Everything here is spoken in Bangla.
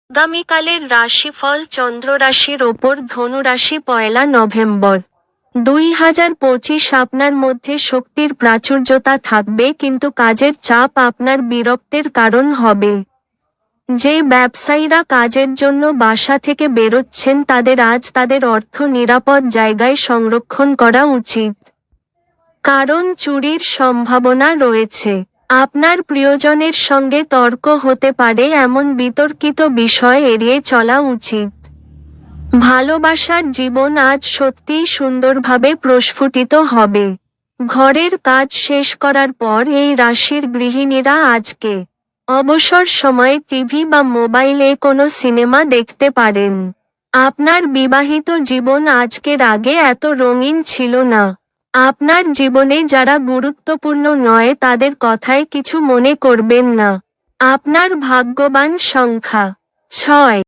আগামীকালের রাশিফল চন্দ্র রাশির ওপর ধনু রাশি 1 নভেম্বর 2025। আপনার মধ্যে শক্তির প্রাচুর্যতা থাকবে, কিন্তু কাজের চাপ আপনার বিরক্তের কারণ হবে। যে ব্যবসায়ীরা কাজের জন্য বাসা থেকে বেরোচ্ছেন তাদের আজ তাদের অর্থ নিরাপদ জায়গায় সংরক্ষণ করা উচিত, কারণ চুরির সম্ভাবনা রয়েছে। আপনার প্রিয়জনের সঙ্গে তর্ক হতে পারে, এমন বিতর্কিত বিষয় এড়িয়ে চলা উচিত। ভালোবাসার জীবন আজ সত্যিই সুন্দরভাবে প্রস্ফুটিত হবে। ঘরের কাজ শেষ করার পর এই রাশির গৃহিণীরা আজকে অবসর সময়ে টিভি বা মোবাইলে কোনো সিনেমা দেখতে পারেন। আপনার বিবাহিত জীবন আজকের আগে এত রঙিন ছিল না। আপনার জীবনে যারা গুরুত্বপূর্ণ নয় তাদের কথায় কিছু মনে করবেন না। আপনার ভাগ্যবান সংখ্যা 6।